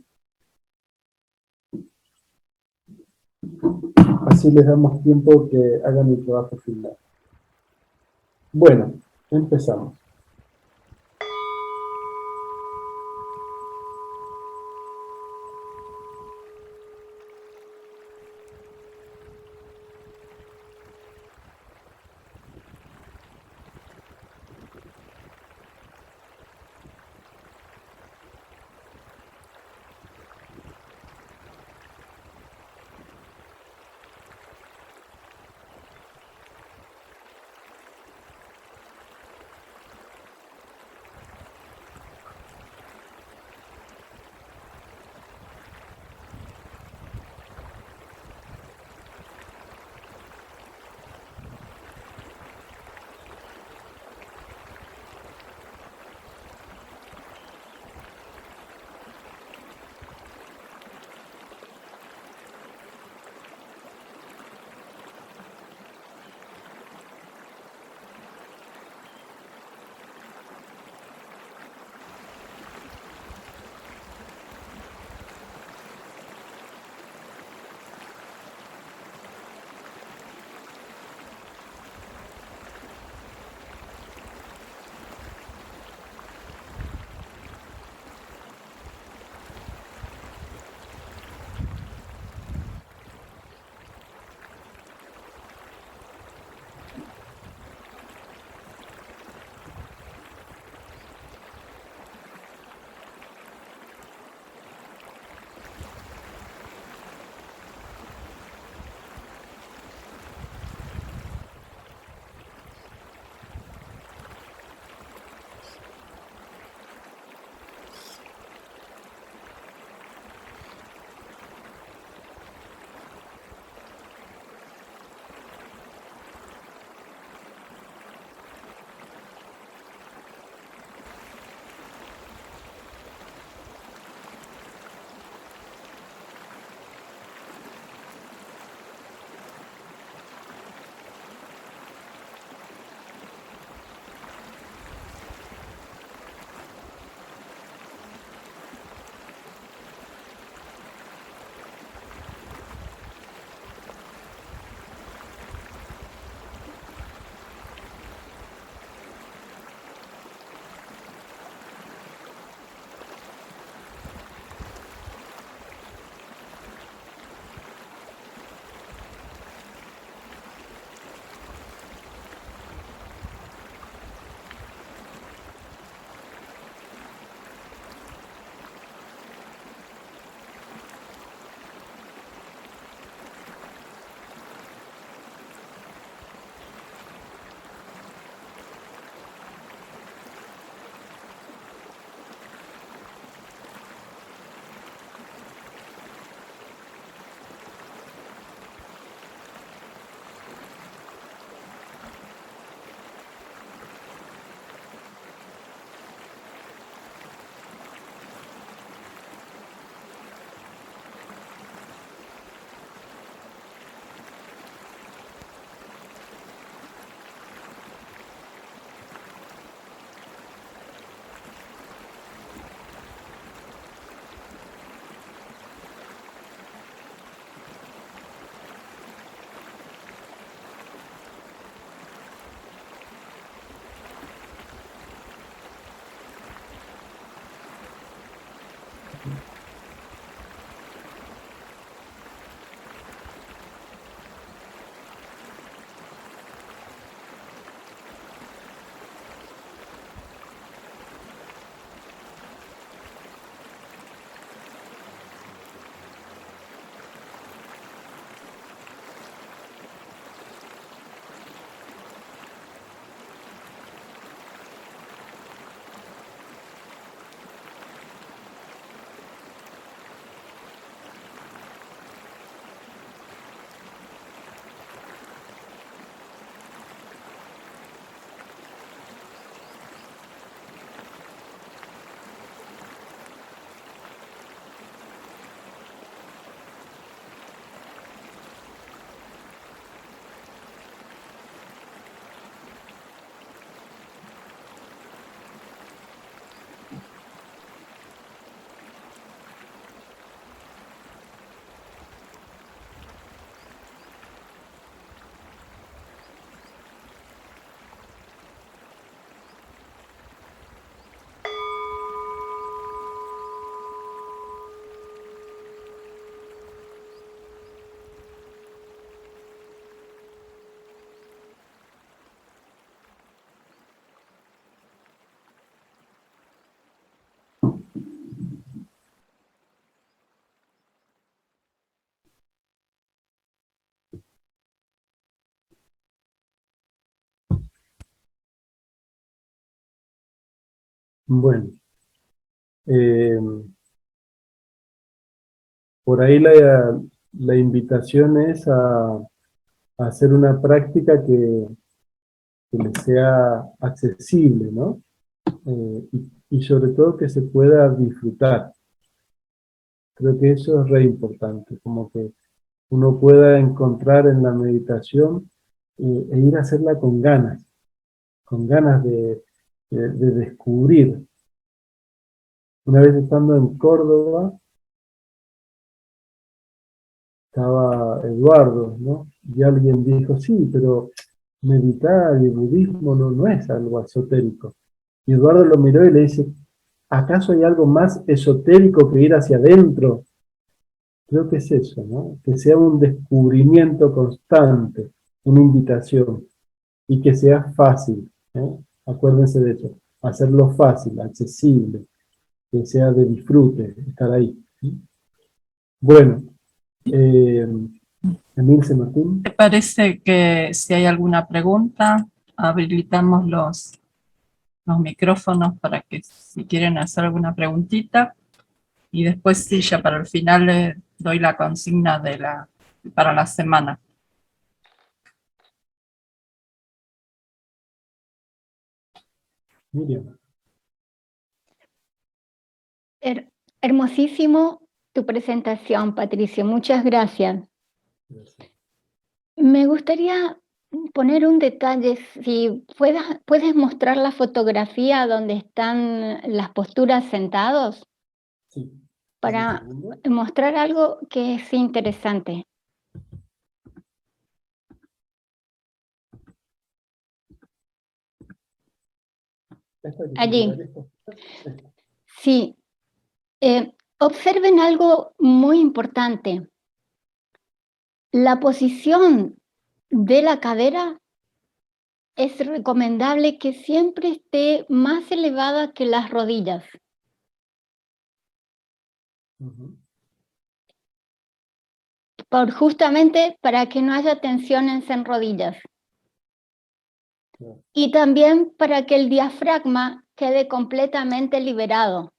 Así les damos tiempo que hagan el trabajo final. Bueno, empezamos. Bueno, eh, por ahí la invitación es a hacer una práctica que le sea accesible, ¿no? Y sobre todo que se pueda disfrutar. Creo que eso es re importante, como que uno pueda encontrar en la meditación e ir a hacerla con ganas de descubrir. Una vez estando en Córdoba, estaba Eduardo, ¿no? Y alguien dijo, sí, pero meditar y el budismo no es algo esotérico. Y Eduardo lo miró y le dice, ¿acaso hay algo más esotérico que ir hacia adentro? Creo que es eso, ¿no? Que sea un descubrimiento constante, una invitación, y que sea fácil, ¿eh? Acuérdense de eso, hacerlo fácil, accesible, que sea de disfrute, estar ahí. ¿Sí? Bueno, Emilce Martín. ¿Te parece que si hay alguna pregunta, habilitamos los micrófonos para que si quieren hacer alguna preguntita? Y después sí, ya para el final le doy la consigna para la semana. Miriam. Hermosísimo tu presentación, Patricio. Muchas gracias. Gracias. Me gustaría poner un detalle. Si puedes mostrar la fotografía donde están las posturas sentados Sí. para mostrar algo que es interesante. Allí. Sí. Observen algo muy importante. La posición de la cadera es recomendable que siempre esté más elevada que las rodillas. Justamente para que no haya tensiones en rodillas. Y también para que el diafragma quede completamente liberado.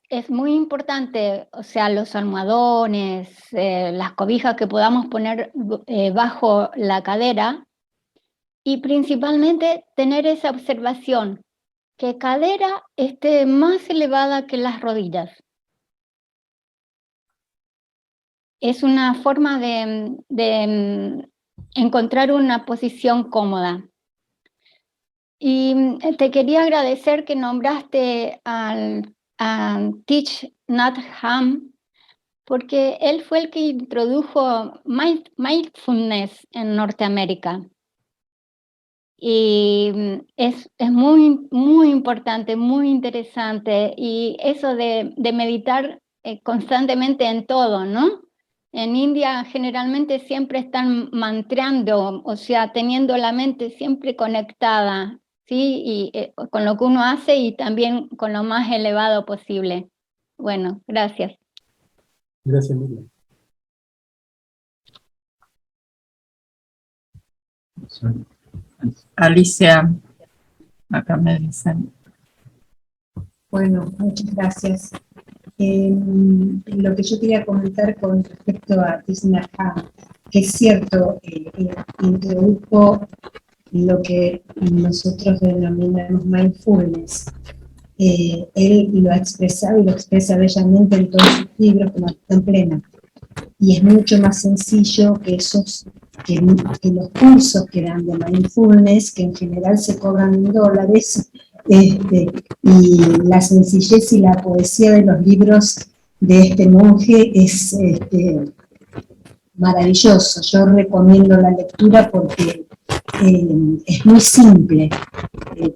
Es muy importante, o sea, los almohadones, las cobijas que podamos poner bajo la cadera, y principalmente tener esa observación, que cadera esté más elevada que las rodillas. Es una forma de encontrar una posición cómoda. Y te quería agradecer que nombraste a Thich Nhat Hanh, porque él fue el que introdujo mindfulness en Norteamérica. Y es muy, muy importante, muy interesante. Y eso de meditar constantemente en todo, ¿no? En India generalmente siempre están mantreando, o sea, teniendo la mente siempre conectada, ¿sí? Y con lo que uno hace y también con lo más elevado posible. Bueno, gracias. Gracias, Miriam. Alicia, acá me dicen. Bueno, muchas gracias. Lo que yo quería comentar con respecto a Thich Nhat Hanh, que es cierto, introdujo lo que nosotros denominamos mindfulness. Él lo ha expresado y lo expresa bellamente en todos sus libros como Atención Plena. Y es mucho más sencillo que que los cursos que dan de mindfulness, que en general se cobran en dólares, y la sencillez y la poesía de los libros de este monje es maravilloso. Yo recomiendo la lectura porque es muy simple,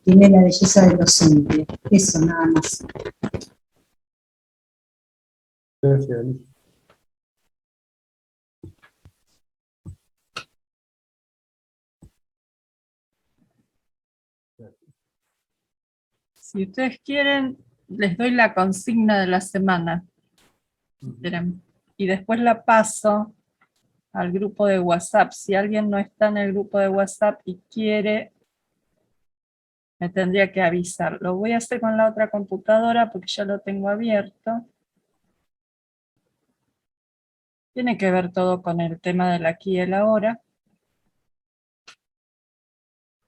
tiene la belleza de lo simple. Eso nada más. Gracias, Alicia. Si ustedes quieren, les doy la consigna de la semana. Miren, y después la paso al grupo de WhatsApp. Si alguien no está en el grupo de WhatsApp y quiere, me tendría que avisar. Lo voy a hacer con la otra computadora porque ya lo tengo abierto. Tiene que ver todo con el tema del aquí y el ahora.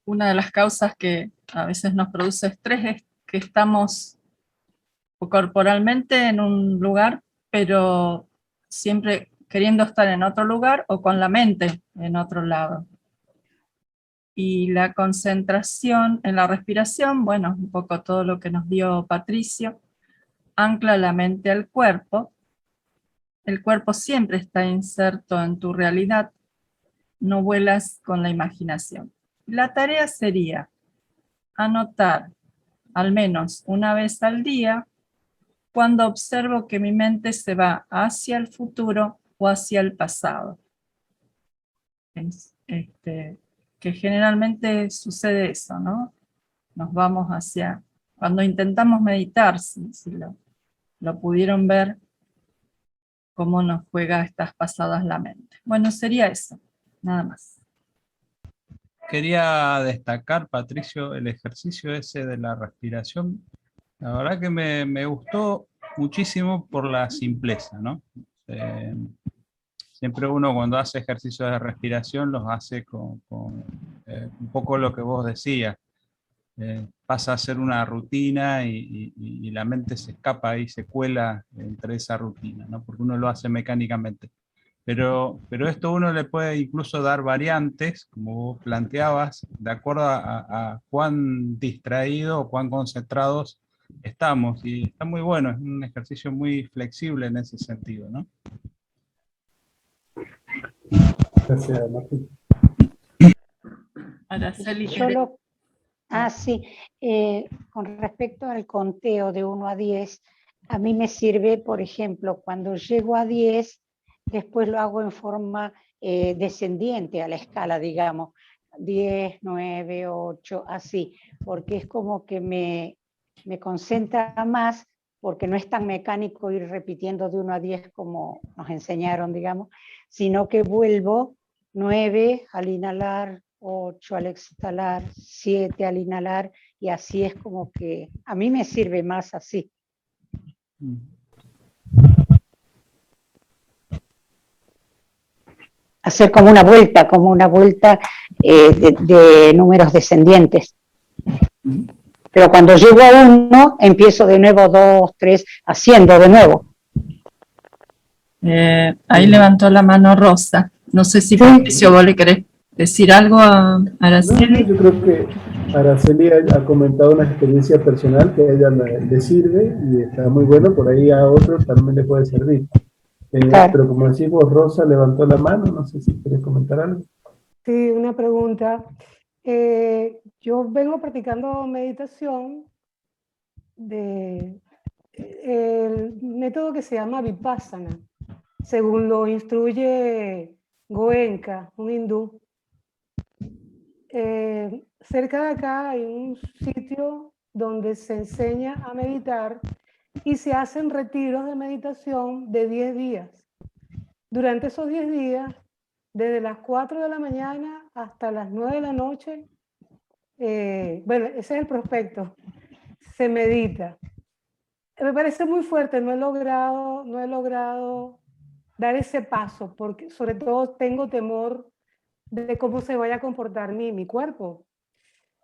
Una de las causas que a veces nos produce estrés es que estamos corporalmente en un lugar, pero siempre queriendo estar en otro lugar o con la mente en otro lado. Y la concentración en la respiración, bueno, un poco todo lo que nos dio Patricio, ancla la mente al cuerpo. El cuerpo siempre está inserto en tu realidad, no vuelas con la imaginación. La tarea sería anotar al menos una vez al día cuando observo que mi mente se va hacia el futuro o hacia el pasado. Que generalmente sucede eso, ¿no? Nos vamos hacia... Cuando intentamos meditar, si lo pudieron ver, cómo nos juega estas pasadas la mente. Bueno, sería eso, nada más. Quería destacar, Patricio, el ejercicio ese de la respiración. La verdad que me gustó muchísimo por la simpleza, ¿no? Siempre uno cuando hace ejercicios de respiración los hace con un poco lo que vos decías. Pasa a ser una rutina y la mente se escapa y se cuela entre esa rutina, ¿no? Porque uno lo hace mecánicamente. Pero esto uno le puede incluso dar variantes, como vos planteabas, de acuerdo a cuán distraído o cuán concentrados estamos. Y está muy bueno, es un ejercicio muy flexible en ese sentido, ¿no? Gracias, Martín. Araceli, sí, con respecto al conteo de 1 a 10, a mí me sirve, por ejemplo, cuando llego a 10, después lo hago en forma descendiente a la escala, digamos, 10, 9, 8, así, porque es como que me concentra más, porque no es tan mecánico ir repitiendo de 1 a 10 como nos enseñaron, digamos, sino que vuelvo 9 al inhalar, 8 al exhalar, 7 al inhalar, y así es como que a mí me sirve más así. Hacer como una vuelta de números descendientes. Pero cuando llego a 1, empiezo de nuevo 2, 3, haciendo de nuevo. Ahí levantó la mano Rosa. No sé si Patricio, vos le querés decir algo a Araceli. No, yo creo que Araceli ha comentado una experiencia personal que a ella le sirve y está muy bueno, por ahí a otros también le puede servir. Claro. Pero como decimos, Rosa levantó la mano, no sé si quieres comentar algo. Sí, una pregunta. Yo vengo practicando meditación el método que se llama Vipassana, según lo instruye Goenka, un hindú. Cerca de acá hay un sitio donde se enseña a meditar y se hacen retiros de meditación de 10 días. Durante esos 10 días, desde las 4 de la mañana hasta las 9 de la noche, bueno, ese es el prospecto, se medita. Me parece muy fuerte, no he logrado dar ese paso, porque sobre todo tengo temor de cómo se vaya a comportar mi cuerpo.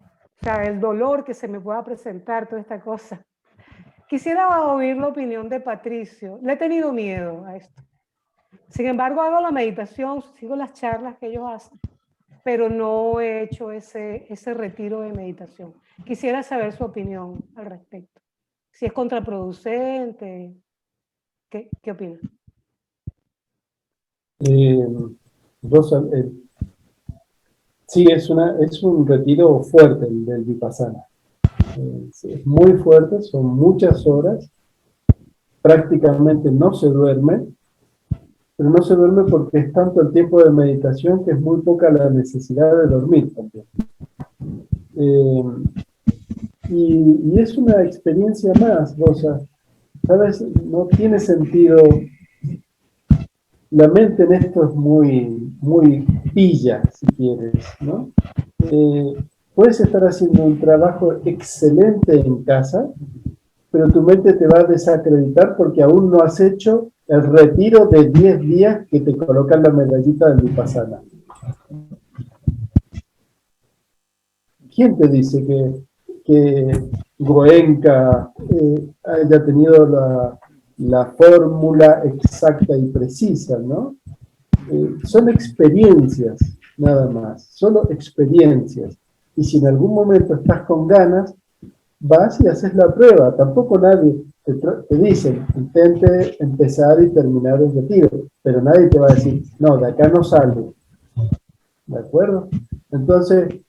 O sea, el dolor que se me pueda presentar, toda esta cosa. Quisiera oír la opinión de Patricio. Le he tenido miedo a esto. Sin embargo, hago la meditación, sigo las charlas que ellos hacen, pero no he hecho ese retiro de meditación. Quisiera saber su opinión al respecto. Si es contraproducente, ¿qué opina? Rosa, sí, es un retiro fuerte el del Vipassana. Es muy fuerte, son muchas horas, prácticamente no se duerme, pero no se duerme porque es tanto el tiempo de meditación que es muy poca la necesidad de dormir también. Y es una experiencia más, Rosa. ¿Sabes? No tiene sentido. La mente en esto es muy pilla, si quieres, ¿no? Puedes estar haciendo un trabajo excelente en casa, pero tu mente te va a desacreditar porque aún no has hecho el retiro de 10 días que te colocan la medallita del Vipassana. ¿Quién te dice que Goenka haya tenido la fórmula exacta y precisa, ¿no? Son experiencias, nada más, solo experiencias. Y si en algún momento estás con ganas, vas y haces la prueba. Tampoco nadie te dice, intente empezar y terminar el retiro, pero nadie te va a decir, no, de acá no sale. ¿De acuerdo? Entonces,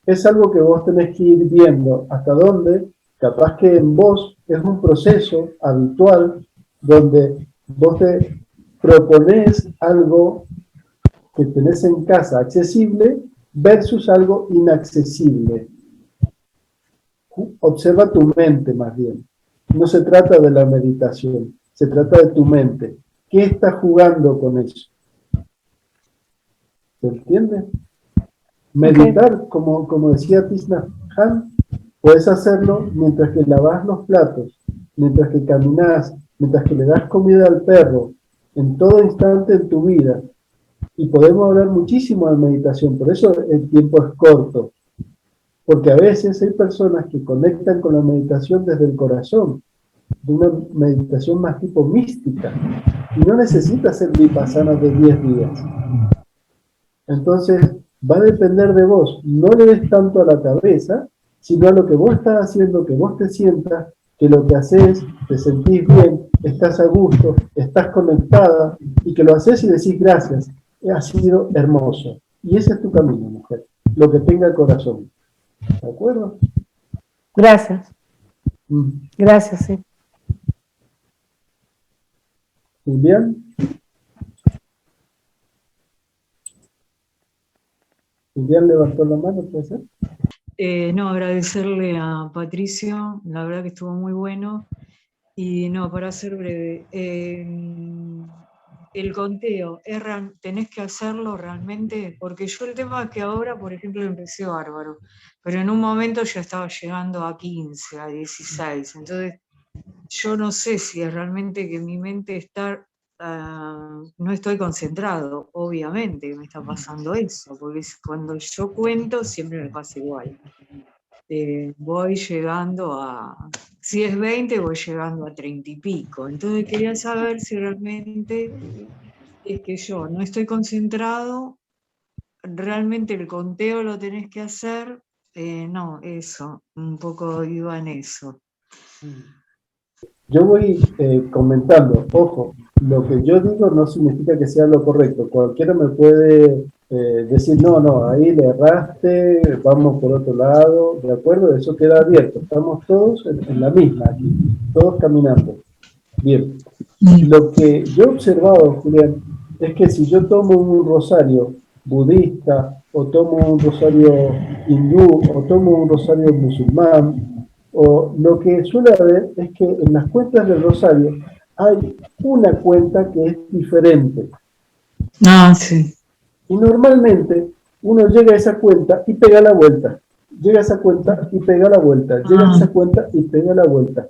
es algo que vos tenés que ir viendo hasta dónde, capaz que en vos es un proceso habitual donde vos te proponés algo que tenés en casa accesible versus algo inaccesible. Observa tu mente más bien. No se trata de la meditación, se trata de tu mente. ¿Qué estás jugando con eso? ¿Se entiende? Meditar, como decía Thich Nhat Hanh, puedes hacerlo mientras que lavas los platos, mientras que caminas, mientras que le das comida al perro, en todo instante en tu vida. Y podemos hablar muchísimo de meditación, por eso el tiempo es corto. Porque a veces hay personas que conectan con la meditación desde el corazón, de una meditación más tipo mística, y no necesita hacer vipassana de 10 días. Entonces, va a depender de vos. No le des tanto a la cabeza, sino a lo que vos estás haciendo, que vos te sientas, que lo que haces, te sentís bien, estás a gusto, estás conectada, y que lo haces y decís gracias. Ha sido hermoso. Y ese es tu camino, mujer. Lo que tenga corazón. ¿De acuerdo? Gracias. Gracias, sí. Julián. Julián levantó la mano, ¿puede ser? No, agradecerle a Patricio, la verdad que estuvo muy bueno. Y no, para ser breve, el conteo, ¿tenés que hacerlo realmente? Porque yo el tema es que ahora, por ejemplo, empecé bárbaro, pero en un momento ya estaba llegando a 15, a 16, entonces yo no sé si es realmente que mi mente está, no estoy concentrado, obviamente me está pasando eso, porque cuando yo cuento siempre me pasa igual. Voy llegando si es 20, voy llegando a 30 y pico. Entonces quería saber si realmente es que yo no estoy concentrado, realmente el conteo lo tenés que hacer. No, eso, un poco iba en eso. Yo voy comentando, ojo, lo que yo digo no significa que sea lo correcto. Cualquiera me puede decir, no, ahí le erraste, vamos por otro lado, ¿de acuerdo? Eso queda abierto. Estamos todos en la misma aquí, todos caminando. Bien. Lo que yo he observado, Julián, es que si yo tomo un rosario budista, o tomo un rosario hindú, o tomo un rosario musulmán, o lo que suele haber es que en las cuentas del rosario hay una cuenta que es diferente. Sí. Y normalmente uno llega a esa cuenta y pega la vuelta. Llega a esa cuenta y pega la vuelta. Llega a esa cuenta y pega la vuelta.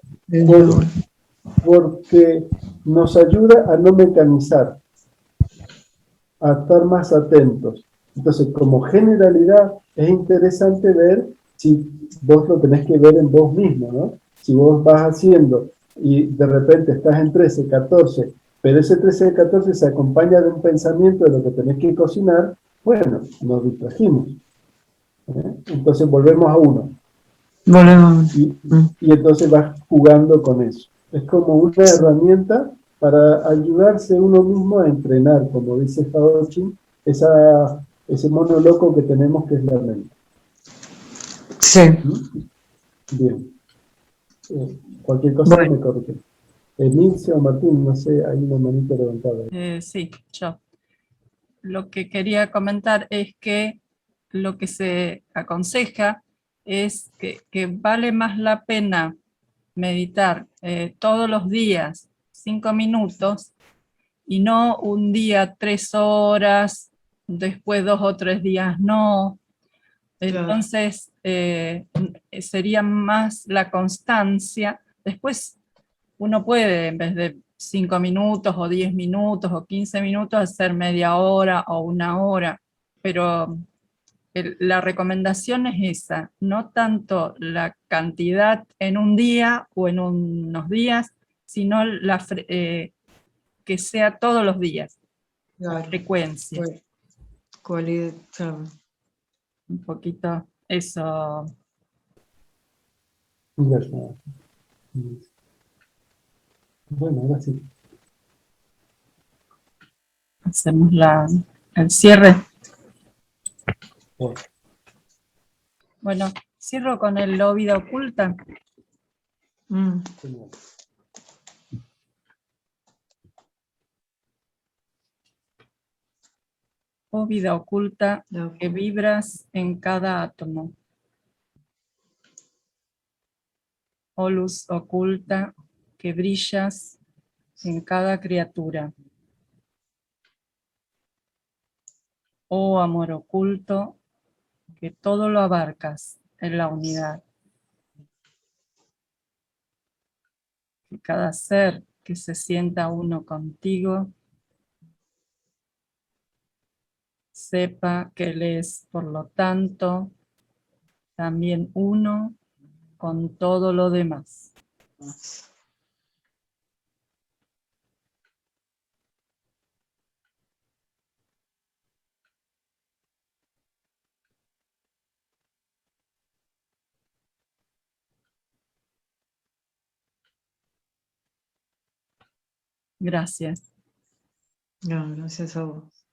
Porque nos ayuda a no mecanizar, a estar más atentos. Entonces, como generalidad, es interesante ver si vos lo tenés que ver en vos mismo, ¿no? Si vos vas haciendo y de repente estás en 13, 14, pero ese 13, 14 se acompaña de un pensamiento de lo que tenés que cocinar, bueno, nos distrajimos. Entonces volvemos a uno. Y entonces vas jugando con eso. Es como una herramienta para ayudarse uno mismo a entrenar, como dice Fauci, ese mono loco que tenemos que es la mente. Sí. Bien. Cualquier cosa me corrige. Emilce o Martín, no sé, hay una manita levantada. Sí, yo. Lo que quería comentar es que lo que se aconseja es que vale más la pena meditar todos los días 5 minutos y no un día 3 horas, después 2 o 3 días no. Entonces sería más la constancia. Después uno puede, en vez de 5 minutos o 10 minutos o 15 minutos, hacer media hora o 1 hora, pero la recomendación es esa, no tanto la cantidad en un día o en unos días, sino que sea todos los días, la frecuencia. Cualidad, claro. Un poquito eso. Bueno, ahora sí. Hacemos el cierre. Bueno, cierro con la vida oculta. Oh vida oculta que vibras en cada átomo. Oh luz oculta que brillas en cada criatura. Oh amor oculto que todo lo abarcas en la unidad. Que cada ser que se sienta uno contigo sepa que él es, por lo tanto, también uno con todo lo demás. Gracias. No, gracias a vos.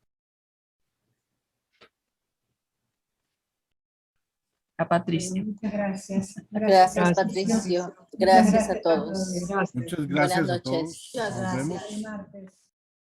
A Patricia. Muchas gracias. Gracias, Patricio. Gracias a todos. Gracias. Muchas gracias Buenas a todos. noches. Nos vemos. El martes.